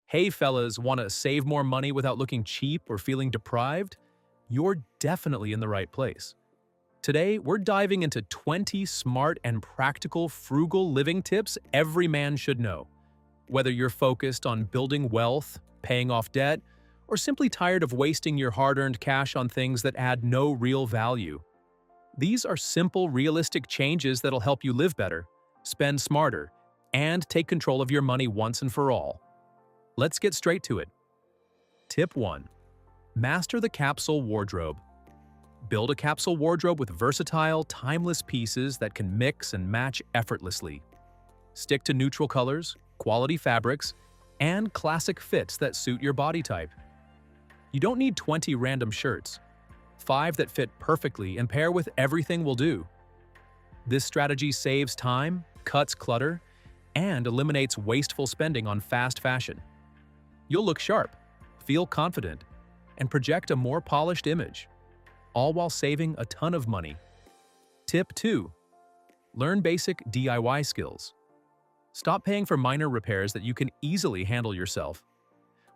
Hey fellas, want to save more money without looking cheap or feeling deprived? You're definitely in the right place. Today, we're diving into 20 smart and practical frugal living tips every man should know. Whether you're focused on building wealth, paying off debt, or simply tired of wasting your hard-earned cash on things that add no real value. These are simple, realistic changes that'll help you live better, spend smarter, and take control of your money once and for all. Let's get straight to it. Tip 1. Master the capsule wardrobe. Build a capsule wardrobe with versatile, timeless pieces that can mix and match effortlessly. Stick to neutral colors, quality fabrics, and classic fits that suit your body type. You don't need 20 random shirts. 5 that fit perfectly and pair with everything will do. This strategy saves time, cuts clutter, and eliminates wasteful spending on fast fashion. You'll look sharp, feel confident, and project a more polished image, all while saving a ton of money. Tip 2. Learn basic DIY skills. Stop paying for minor repairs that you can easily handle yourself.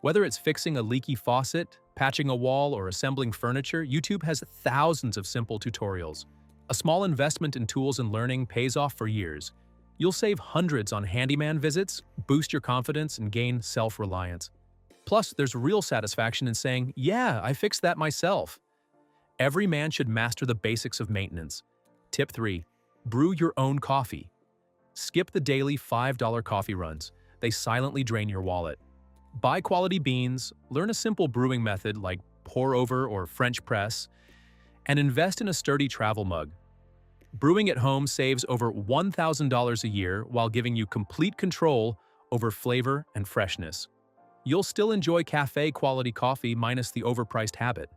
Whether it's fixing a leaky faucet, patching a wall, or assembling furniture, YouTube has thousands of simple tutorials. A small investment in tools and learning pays off for years. You'll save hundreds on handyman visits, boost your confidence, and gain self-reliance. Plus, there's real satisfaction in saying, "Yeah, I fixed that myself." Every man should master the basics of maintenance. Tip 3. Brew your own coffee. Skip the daily $5 coffee runs. They silently drain your wallet. Buy quality beans, learn a simple brewing method like pour-over or French press, and invest in a sturdy travel mug. Brewing at home saves over $1,000 a year while giving you complete control over flavor and freshness. You'll still enjoy cafe-quality coffee minus the overpriced habit.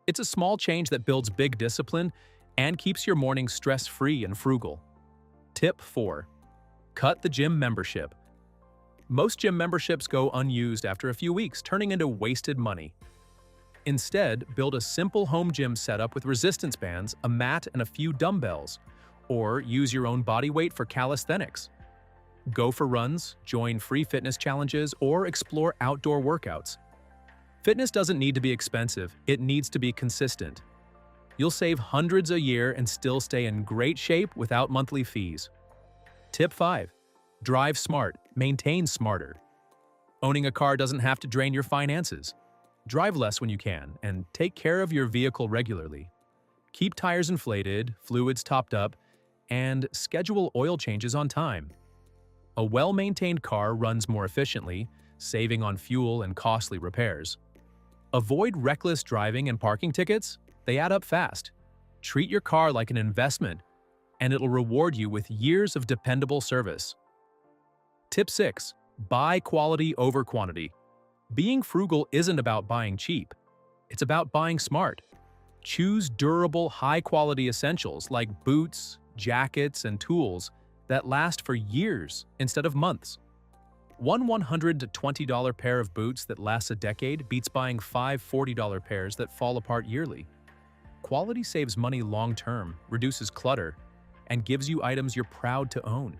It's a small change that builds big discipline and keeps your mornings stress-free and frugal. Tip 4. Cut the gym membership. Most gym memberships go unused after a few weeks, turning into wasted money. Instead, build a simple home gym setup with resistance bands, a mat, and a few dumbbells, or use your own body weight for calisthenics. Go for runs, join free fitness challenges, or explore outdoor workouts. Fitness doesn't need to be expensive, it needs to be consistent. You'll save hundreds a year and still stay in great shape without monthly fees. Tip 5. Drive smart, maintain smarter. Owning a car doesn't have to drain your finances. Drive less when you can, and take care of your vehicle regularly. Keep tires inflated, fluids topped up, and schedule oil changes on time. A well-maintained car runs more efficiently, saving on fuel and costly repairs. Avoid reckless driving and parking tickets. They add up fast. Treat your car like an investment, and it'll reward you with years of dependable service. Tip 6. Buy quality over quantity. Being frugal isn't about buying cheap. It's about buying smart. Choose durable, high-quality essentials like boots, jackets, and tools that last for years instead of months. One $100 to $20 pair of boots that lasts a decade beats buying 5 $40 pairs that fall apart yearly. Quality saves money long-term, reduces clutter, and gives you items you're proud to own.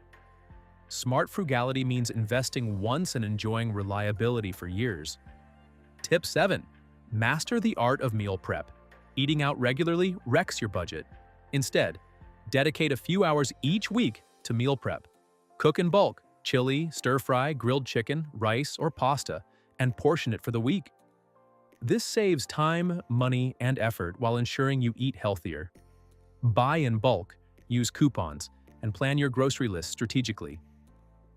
Smart frugality means investing once and enjoying reliability for years. Tip 7. Master the art of meal prep. Eating out regularly wrecks your budget. Instead, dedicate a few hours each week to meal prep. Cook in bulk, chili, stir-fry, grilled chicken, rice, or pasta, and portion it for the week. This saves time, money, and effort while ensuring you eat healthier. Buy in bulk, use coupons, and plan your grocery list strategically.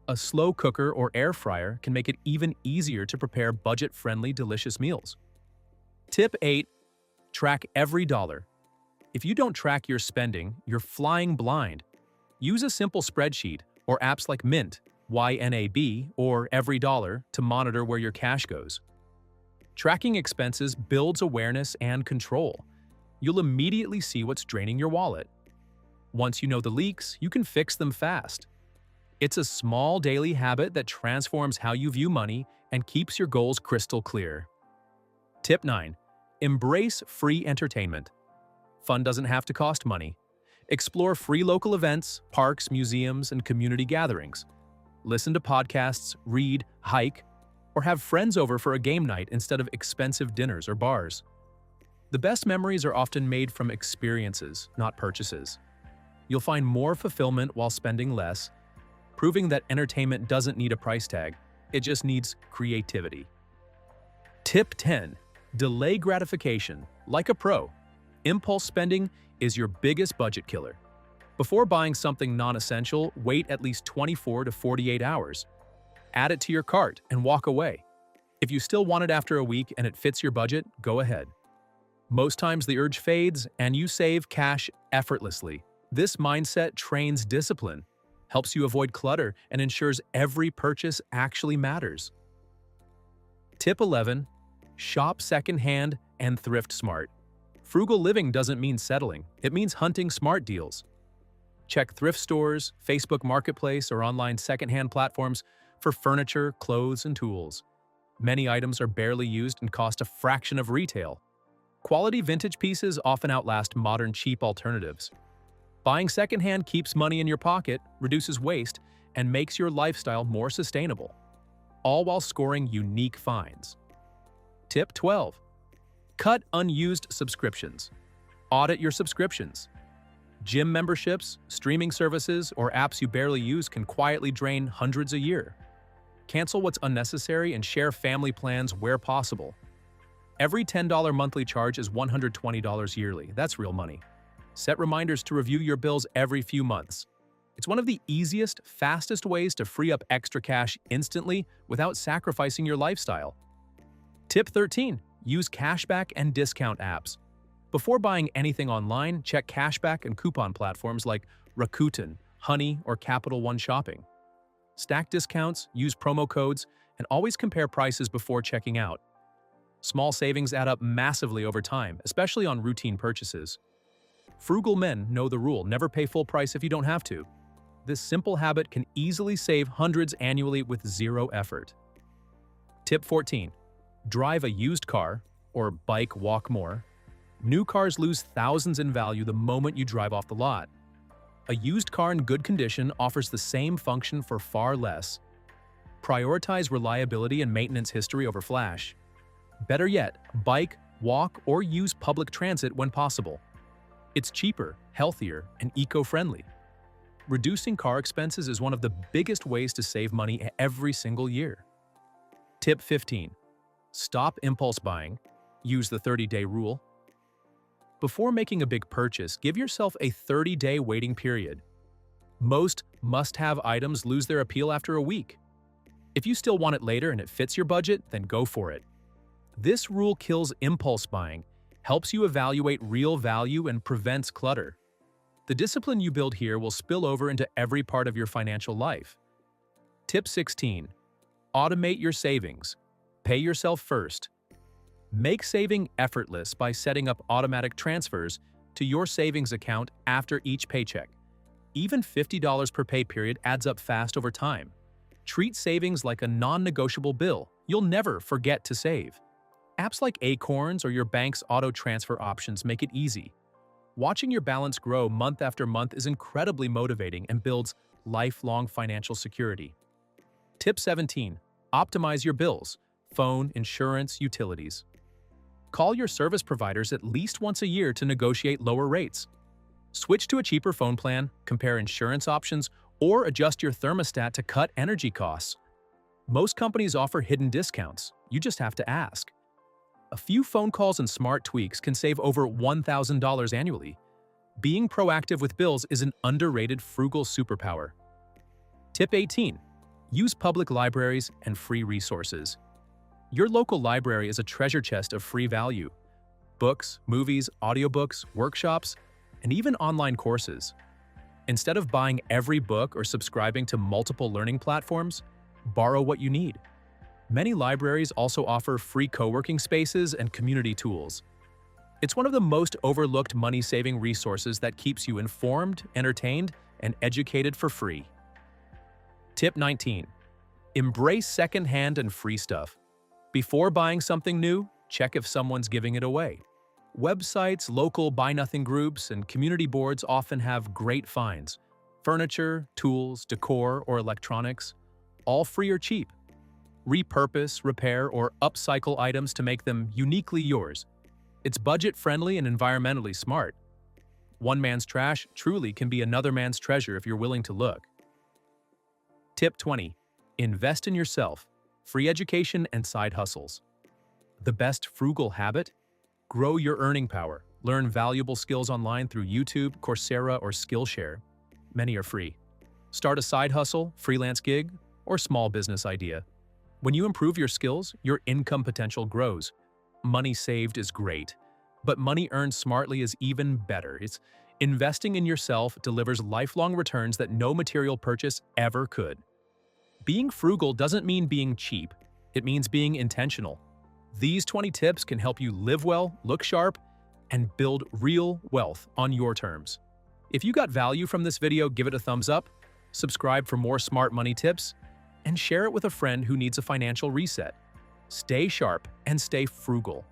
A slow cooker or air fryer can make it even easier to prepare budget-friendly, delicious meals. Tip 8. Track every dollar. If you don't track your spending, you're flying blind. Use a simple spreadsheet or apps like Mint, YNAB, or Every Dollar to monitor where your cash goes. Tracking expenses builds awareness and control. You'll immediately see what's draining your wallet. Once you know the leaks, you can fix them fast. It's a small daily habit that transforms how you view money and keeps your goals crystal clear. Tip 9. Embrace free entertainment. Fun doesn't have to cost money. Explore free local events, parks, museums, and community gatherings. Listen to podcasts, read, hike, or have friends over for a game night instead of expensive dinners or bars. The best memories are often made from experiences, not purchases. You'll find more fulfillment while spending less, proving that entertainment doesn't need a price tag, it just needs creativity. Tip 10. Delay gratification. Like a pro, impulse spending is your biggest budget killer. Before buying something non-essential, wait at least 24 to 48 hours. Add it to your cart and walk away. If you still want it after a week and it fits your budget, go ahead. Most times the urge fades and you save cash effortlessly. This mindset trains discipline, helps you avoid clutter, and ensures every purchase actually matters. Tip 11. Shop secondhand and thrift smart. Frugal living doesn't mean settling, it means hunting smart deals. Check thrift stores, Facebook Marketplace, or online secondhand platforms for furniture, clothes, and tools. Many items are barely used and cost a fraction of retail. Quality vintage pieces often outlast modern cheap alternatives. Buying secondhand keeps money in your pocket, reduces waste, and makes your lifestyle more sustainable, all while scoring unique finds. Tip 12. Cut unused subscriptions. Audit your subscriptions. Gym memberships, streaming services, or apps you barely use can quietly drain hundreds a year. Cancel what's unnecessary and share family plans where possible. Every $10 monthly charge is $120 yearly. That's real money. Set reminders to review your bills every few months. It's one of the easiest, fastest ways to free up extra cash instantly without sacrificing your lifestyle. Tip 13. Use cashback and discount apps. Before buying anything online, check cashback and coupon platforms like Rakuten, Honey, or Capital One Shopping. Stack discounts, use promo codes, and always compare prices before checking out. Small savings add up massively over time, especially on routine purchases. Frugal men know the rule: never pay full price if you don't have to. This simple habit can easily save hundreds annually with zero effort. Tip 14. Drive a used car, or bike walk more. New cars lose thousands in value the moment you drive off the lot. A used car in good condition offers the same function for far less. Prioritize reliability and maintenance history over flash. Better yet, bike, walk, or use public transit when possible. It's cheaper, healthier, and eco-friendly. Reducing car expenses is one of the biggest ways to save money every single year. Tip 15. Stop impulse buying. Use the 30-day rule. Before making a big purchase, give yourself a 30-day waiting period. Most must-have items lose their appeal after a week. If you still want it later and it fits your budget, then go for it. This rule kills impulse buying, helps you evaluate real value, and prevents clutter. The discipline you build here will spill over into every part of your financial life. Tip 16. Automate your savings. Pay yourself first. Make saving effortless by setting up automatic transfers to your savings account after each paycheck. Even $50 per pay period adds up fast over time. Treat savings like a non-negotiable bill. You'll never forget to save. Apps like Acorns or your bank's auto transfer options make it easy. Watching your balance grow month after month is incredibly motivating and builds lifelong financial security. Tip 17. Optimize your bills: phone, insurance, utilities. Call your service providers at least once a year to negotiate lower rates. Switch to a cheaper phone plan, compare insurance options, or adjust your thermostat to cut energy costs. Most companies offer hidden discounts. You just have to ask. A few phone calls and smart tweaks can save over $1,000 annually. Being proactive with bills is an underrated frugal superpower. Tip 18. Use public libraries and free resources. Your local library is a treasure chest of free value. Books, movies, audiobooks, workshops, and even online courses. Instead of buying every book or subscribing to multiple learning platforms, borrow what you need. Many libraries also offer free co-working spaces and community tools. It's one of the most overlooked money-saving resources that keeps you informed, entertained, and educated for free. Tip 19. Embrace secondhand and free stuff. Before buying something new, check if someone's giving it away. Websites, local buy-nothing groups, and community boards often have great finds. Furniture, tools, decor, or electronics, all free or cheap. repurpose, repair, or upcycle items to make them uniquely yours. It's budget-friendly and environmentally smart. One man's trash truly can be another man's treasure if you're willing to look. Tip 20. Invest in yourself. Free education and side hustles. The best frugal habit? Grow your earning power. Learn valuable skills online through YouTube, Coursera, or Skillshare. Many are free. Start a side hustle, freelance gig, or small business idea. When you improve your skills, your income potential grows. Money saved is great, but money earned smartly is even better. It's investing in yourself delivers lifelong returns that no material purchase ever could. Being frugal doesn't mean being cheap. It means being intentional. These 20 tips can help you live well, look sharp, and build real wealth on your terms. If you got value from this video, give it a thumbs up, subscribe for more smart money tips, and share it with a friend who needs a financial reset. Stay sharp and stay frugal.